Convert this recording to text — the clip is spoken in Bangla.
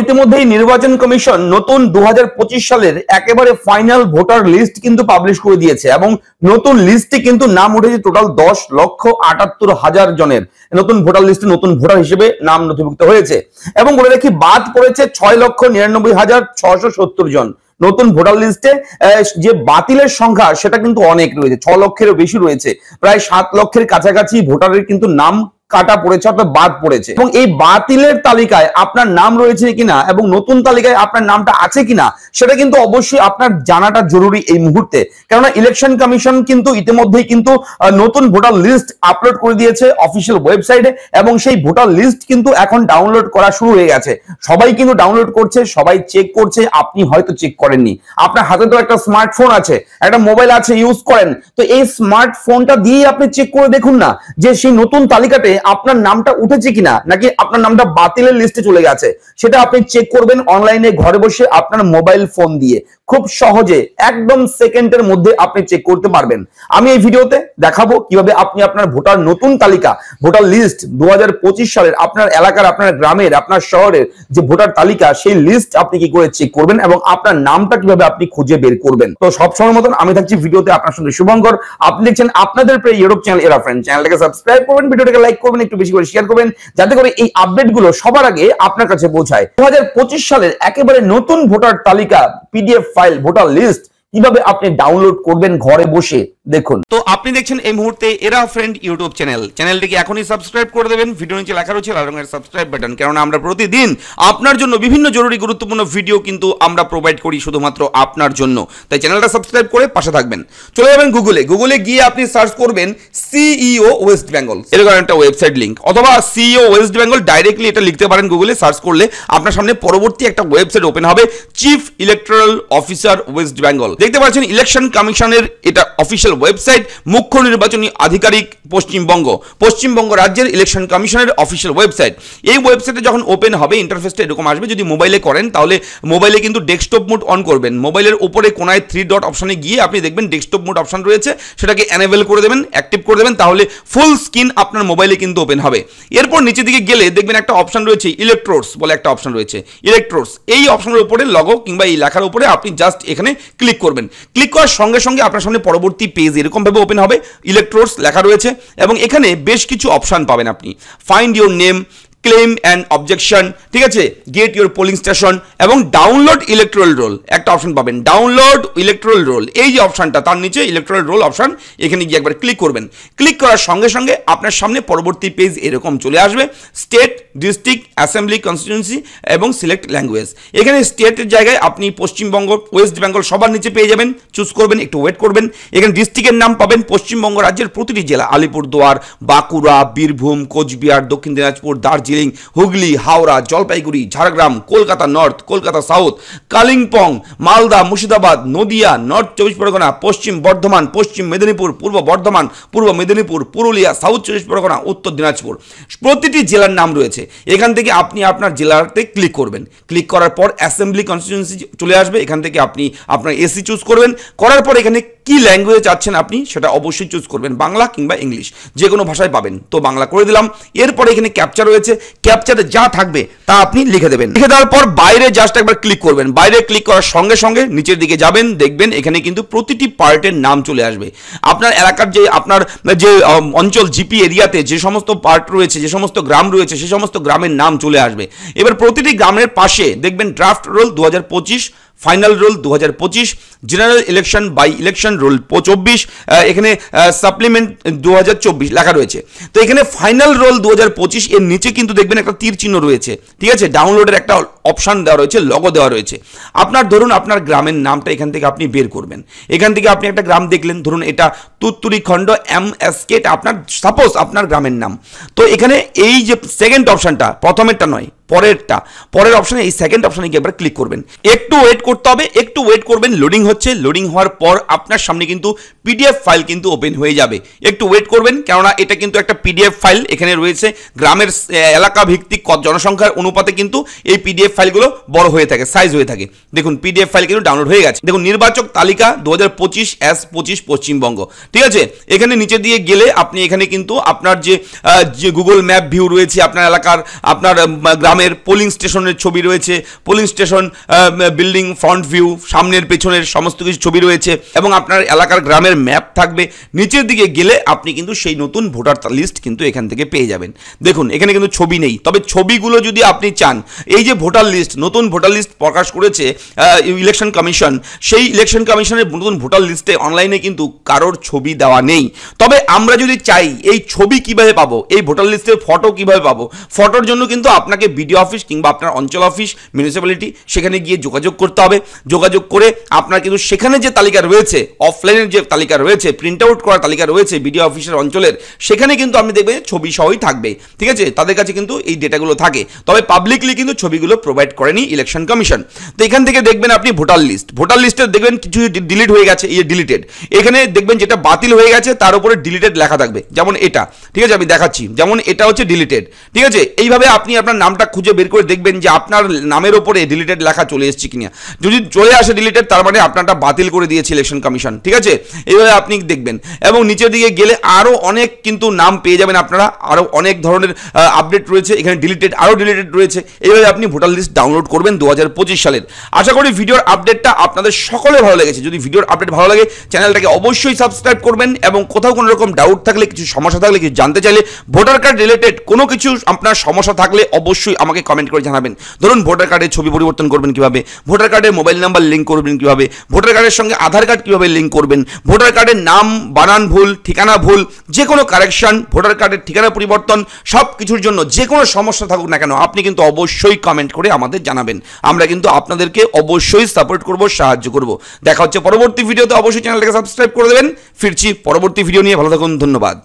ইতিমধ্যেই নির্বাচন কমিশন নতুন 2025 সালের একেবারে ফাইনাল ভোটার লিস্ট কিন্তু পাবলিশ করে দিয়েছে এবং নতুন লিস্টে কিন্তু নাম উঠেছে টোটাল 10,78,000 জনের। নতুন ভোটার লিস্টে নতুন ভোটার হিসেবে নাম নথিভুক্ত হয়েছে এবং বলে রাখি বাদ পড়েছে 6,99,670 জন। নতুন ভোটার লিস্টে যে বাতিলের সংখ্যা সেটা কিন্তু অনেক রয়েছে, 6 লক্ষেরও বেশি রয়েছে, প্রায় 7 লক্ষের কাছাকাছি ভোটারের কিন্তু নাম কাটা পড়েছে অর্থাৎ বাদ পড়েছে। এবং এই বাতিলের তালিকায় আপনার নাম রয়েছে কিনা এবং নতুন তালিকায় আপনার নামটা আছে কিনা সেটা কিন্তু অবশ্যই আপনার জানাটা জরুরি এই মুহূর্তে, কেননা ইলেকশন কমিশন কিন্তু ইতিমধ্যেই কিন্তু নতুন ভোটার লিস্ট আপলোড করে দিয়েছে অফিসিয়াল ওয়েবসাইটে এবং সেই ভোটার লিস্ট কিন্তু এখন ডাউনলোড করা শুরু হয়ে গেছে। সবাই কিন্তু ডাউনলোড করছে, সবাই চেক করছে। আপনি হয়তো চেক করেননি, আপনার হাতে তো একটা স্মার্টফোন আছে, একটা মোবাইল আছে, ইউজ করেন, তো এই স্মার্টফোনটা দিয়ে আপনি চেক করে দেখুন না যে সেই নতুন তালিকাতে আপনার নামটা উঠেছে কিনা নাকি আপনার নামটা বাতিলের লিস্টে চলে গেছে। সেটা আপনি চেক করবেন অনলাইনে ঘরে বসে আপনার মোবাইল ফোন দিয়ে, খুব সহজে একদম সেকেন্ডের মধ্যে আপনি চেক করতে পারবেন। আমি এই ভিডিওতে দেখাবো কিভাবে আপনি আপনার ভোটার নতুন তালিকা, ভোটার লিস্ট 2025 সালের আপনার এলাকার, আপনার গ্রামের, আপনার শহরের যে ভোটার তালিকা সেই লিস্ট আপনি কি করে চেক করবেন এবং আপনার নামটা কিভাবে আপনি খুঁজে বের করবেন। তো সবসময় মতন আমি থাকছি ভিডিওতে আপনার সঙ্গে শুভঙ্কর। আপনি দেখছেন আপনাদের প্রিয় ইউটিউব চ্যানেল এরা ফ্রেন্ড। চ্যানেলটাকে সাবস্ক্রাইব করবেন, ভিডিওটাকে লাইক করবেন, একটু বেশি করে শেয়ার করবেন যাতে করে এই আপডেট গুলো সবার আগে আপনার কাছে পৌঁছায়। 2025 সালের একেবারে নতুন ভোটার তালিকা পিডিএফ ফাইল ভোটার লিস্ট কিভাবে আপনি ডাউনলোড করবেন ঘরে বসে দেখুন। তো আপনি দেখছেন এই মুহূর্তে এরা ফ্রেন্ড ইউটিউব চ্যানেল। চ্যানেলটিকে এখনই সাবস্ক্রাইব করে দেবেন, ভিডিও নিচে লেখা রয়েছে লাল রঙের সাবস্ক্রাইব বাটন, কারণ আমরা প্রতিদিন আপনার জন্য বিভিন্ন জরুরি গুরুত্বপূর্ণ ভিডিও কিন্তু আমরা প্রোভাইড করি শুধুমাত্র আপনার জন্য। তাই চ্যানেলটা সাবস্ক্রাইব করে পাশে থাকবেন। চলে যাবেন গুগলে গিয়ে আপনি সার্চ করবেন সিইও ওয়েস্ট বেঙ্গল, এরকম একটা ওয়েবসাইট লিংক, অথবা সিইও ওয়েস্ট বেঙ্গল ডাইরেক্টলি এটা লিখতে পারেন গুগলে সার্চ করলে আপনার সামনে পরবর্তী একটা ওয়েবসাইট ওপেন হবে, chief electoral officer West Bengal. দেখতে পাচ্ছেন ইলেকশন কমিশনের এটা অফিসিয়াল ওয়েবসাইট, মুখ্য নির্বাচনী আধিকারিক পশ্চিমবঙ্গ রাজ্যের ইলেকশন কমিশনের অফিসিয়াল ওয়েবসাইট। এই ওয়েবসাইটে যখন ওপেন হবে ইন্টারফেসটা এরকম আসবে। যদি মোবাইলে করেন তাহলে মোবাইলে কিন্তু ডেস্কটপ মোড অন করবেন, মোবাইলের উপরে কোনায় 3 ডট অপশনে গিয়ে আপনি দেখবেন ডেস্কটপ মোড অপশন রয়েছে, সেটাকে এনেবল করে দেবেন, অ্যাক্টিভ করে দেবেন, তাহলে ফুল স্ক্রিন আপনার মোবাইলে কিন্তু ওপেন হবে। এরপর নিচের দিকে গেলে দেখবেন একটা অপশন রয়েছে ইলেকট্রোডস বলে একটা অপশন রয়েছে, ইলেকট্রোডস। এই অপশনের উপরে লগো কিংবা এই লেখার উপরে আপনি জাস্ট এখানে ক্লিক করবেন। ক্লিক করার সঙ্গে সঙ্গে আপনার সামনে পরবর্তী পেজ এরকম ভাবে ওপেন হবে, ইলেকট্রোডস লেখা রয়েছে এবং এখানে বেশ কিছু অপশন পাবেন আপনি, find your name, claim and objection, ঠিক আছে, গেট ইউর পোলিং স্টেশন এবং ডাউনলোড ইলেকট্রাল রোল একটা অপশন পাবেন, ডাউনলোড ইলেকট্রাল রোল। এই যে অপশনটা তার নিচে ইলেকট্রাল রোল অপশন, এখানে গিয়ে একবার ক্লিক করবেন। ক্লিক করার সঙ্গে সঙ্গে আপনার সামনে পরবর্তী পেজ এরকম চলে আসবে, স্টেট, ডিস্ট্রিক্ট, অ্যাসেম্বলি, কনস্টিটিউয়েন্সি এবং সিলেক্ট ল্যাঙ্গুয়েজ। এখানে স্টেটের জায়গায় আপনি পশ্চিমবঙ্গ, ওয়েস্ট বেঙ্গল সবার নিচে পেয়ে যাবেন, চুজ করবেন, একটু ওয়েট করবেন। এখানে ডিস্ট্রিক্টের নাম পাবেন পশ্চিমবঙ্গ রাজ্যের প্রতিটি জেলা, আলিপুরদুয়ার, বাঁকুড়া, বীরভূম, কোচবিহার, দক্ষিণ Dinajpur, Darjeeling, Hooghly, Howrah, Jalpaiguri, Jhargram, Kolkata north, Kolkata south, Kalimpong, Malda, Murshidabad, Nadia, north 24 Pargana, পশ্চিম বর্ধমান, পশ্চিম মেদিনীপুর, পূর্ব বর্ধমান, পূর্ব মেদিনীপুর, পুরুলিয়া, সাউথ 24 পরগনা, উত্তর দিনাজপুর, প্রতিটি জেলার নাম রয়েছে। এখান থেকে আপনি আপনার জেলাতে ক্লিক করবেন। ক্লিক করার পর অ্যাসেম্বলি কনস্টিটিউয়েন্সি চলে আসবে, এখান থেকে আপনি আপনার এসি চুজ করবেন। করার পর এখানে কি ল্যাঙ্গুয়েজ চাচ্ছেন আপনি সেটা অবশ্যই চুজ করবেন, বাংলা কিংবা ইংলিশ, যে কোনো ভাষায় পাবেন। তো বাংলা করে দিলাম। এরপরে এখানে ক্যাপচা রয়েছে, ক্যাপচারে যা থাকবে তা আপনি লিখে দেবেন। লিখে দেওয়ার পর বাইরে জাস্ট একবার ক্লিক করবেন। বাইরে ক্লিক করার সঙ্গে সঙ্গে নিচের দিকে যাবেন, দেখবেন এখানে কিন্তু প্রতিটি পার্টের নাম চলে আসবে। আপনার এলাকার যে আপনার যে অঞ্চল জিপি এরিয়াতে যে সমস্ত পার্ট রয়েছে, যে সমস্ত গ্রাম রয়েছে, সে সমস্ত গ্রামের নাম চলে আসবে। এবার প্রতিটি গ্রামের পাশে দেখবেন draft roll 2025, final roll 2025, general election by election roll 24, এখানে সাপ্লিমেন্ট 2024 লেখা রয়েছে। তো এখানে ফাইনাল রোল 2025 এর নিচে কিন্তু দেখবেন একটা তীর চিহ্ন রয়েছে, ঠিক আছে, ডাউনলোডের একটা অপশন দেওয়া রয়েছে, লগো দেওয়া রয়েছে। আপনার ধরুন আপনার গ্রামের নামটা এখান থেকে আপনি বের করবেন। এখান থেকে আপনি একটা গ্রাম দেখলেন, ধরুন এটা তুত্তুরি খণ্ড MSK, আপনার সাপোজ আপনার গ্রামের নাম। তো এখানে এই যে সেকেন্ড অপশনটা, প্রথমেরটা নয় পরের অপশনে, এই সেকেন্ড অপশনে গিয়ে একবার ক্লিক করবেন। একটু ওয়েট করতে হবে, একটু ওয়েট করবেন, লোডিং হচ্ছে। লোডিং হওয়ার পর আপনার সামনে কিন্তু পিডিএফ ফাইল কিন্তু ওপেন হয়ে যাবে। একটু ওয়েট করবেন, কেননা এটা কিন্তু একটা পিডিএফ ফাইল এখানে রয়েছে। গ্রামের এলাকা ভিত্তিক জনসংখ্যার অনুপাতে কিন্তু এই পিডিএফ ফাইলগুলো বড় হয়ে থাকে, সাইজ হয়ে থাকে। দেখুন পিডিএফ ফাইল কিন্তু ডাউনলোড হয়ে গেছে। দেখুন নির্বাচক তালিকা 2025 পশ্চিমবঙ্গ, ঠিক আছে। এখানে নিচে দিয়ে গেলে আপনি এখানে কিন্তু আপনার যে গুগল ম্যাপ ভিউ রয়েছে, আপনার এলাকার আপনার গ্রামের পোলিং স্টেশনের ছবি রয়েছে, polling station building front view, সামনের পেছনের সমস্ত কিছু ছবি রয়েছে এবং আপনার এলাকার গ্রামের ম্যাপ থাকবে। নিচের দিকে গেলে আপনি কিন্তু সেই নতুন ভোটার লিস্ট কিন্তু এখান থেকে পেয়ে যাবেন। দেখুন এখানে কিন্তু ছবি নেই, তবে ছবিগুলো যদি আপনি চান, এই যে ভোটার লিস্ট, নতুন ভোটার লিস্ট প্রকাশ করেছে ইলেকশন কমিশন, সেই ইলেকশন কমিশনের নতুন ভোটার লিস্টে অনলাইনে কিন্তু কারোর ছবি দেওয়া নেই। তবে আমরা যদি চাই এই ছবি কিভাবে পাবো, এই ভোটার লিস্টের ফটো কিভাবে পাবো, ফটোর জন্য কিন্তু আপনাকে বিডিও অফিস কিংবা আপনার অঞ্চল অফিস, মিউনিসিপ্যালিটি, সেখানে গিয়ে যোগাযোগ করতে হবে। যোগাযোগ করে আপনার কিন্তু সেখানে যে তালিকা রয়েছে, অফলাইনের যে তালিকা রয়েছে, প্রিন্ট আউট করা তালিকা রয়েছে বিডিও অফিসের অঞ্চলের, সেখানে কিন্তু আপনি দেখবেন ছবি সহই থাকবে, ঠিক আছে। তাদের কাছে কিন্তু এই ডেটাগুলো থাকে, তবে পাবলিকলি কিন্তু ছবিগুলো প্রোভাইড করেনি ইলেকশন কমিশন। তো এখান থেকে দেখবেন আপনি ভোটার লিস্ট, ভোটার লিস্টে দেখবেন কিছু ডিলিট হয়ে গেছে, এই ডিলিটেড, এখানে দেখবেন যেটা বাতিল হয়ে গেছে তার উপরে ডিলিটেড লেখা থাকবে, যেমন এটা, ঠিক আছে। আমি দেখাচ্ছি, যেমন এটা হচ্ছে ডিলিটেড, ঠিক আছে। এইভাবে আপনি আপনার নামটা খুঁজে বের করে দেখবেন যে আপনার নামের ওপরে ডিলিটেড লেখা চলে এসেছে কিনা। যদি চলে আসে ডিলিটেড, তার মানে আপনারটা বাতিল করে দিয়েছে ইলেকশন কমিশন, ঠিক আছে। এইভাবে আপনি দেখবেন এবং নিচের দিকে গেলে আরও অনেক কিন্তু নাম পেয়ে যাবেন আপনারা, আরও অনেক ধরনের আপডেট রয়েছে এখানে, ডিলিটেড আরও ডিলিটেড রয়েছে। এইভাবে আপনি ভোটার লিস্ট ডাউনলোড করবেন 2025 সালের। আশা করি ভিডিওর আপডেটটা আপনাদের সকলে ভালো লেগেছে। যদি ভিডিওর আপডেট ভালো লাগে চ্যানেলটাকে অবশ্যই সাবস্ক্রাইব করবেন এবং কোথাও কোনো রকম ডাউট থাকলে, কিছু সমস্যা থাকলে, কিছু জানতে চাইলে, ভোটার কার্ড রিলেটেড কোনো কিছু আপনার সমস্যা থাকলে অবশ্যই আমাকে কমেন্ট করে জানাবেন। ধরুন ভোটার কার্ডের ছবি পরিবর্তন করবেন কিভাবে, ভোটার কার্ডের মোবাইল নাম্বার লিঙ্ক করবেন কিভাবে, ভোটার কার্ডের সঙ্গে আধার কার্ড কিভাবে লিঙ্ক করবেন, ভোটার কার্ডের নাম বানান ভুল, ঠিকানা ভুল, যে কোনো কারেকশন, ভোটার কার্ডের ঠিকানা পরিবর্তন, সব কিছুর জন্য যে কোনো সমস্যা থাকুক না কেন আপনি কিন্তু অবশ্যই কমেন্ট করে আমাদের জানাবেন। আমরা কিন্তু আপনাদেরকে অবশ্যই সাপোর্ট করব, সাহায্য করব। দেখা হচ্ছে পরবর্তী ভিডিওতে। অবশ্যই চ্যানেলটাকে সাবস্ক্রাইব করে দেবেন। ফিরছি পরবর্তী ভিডিও নিয়ে। ভালো থাকুন, ধন্যবাদ।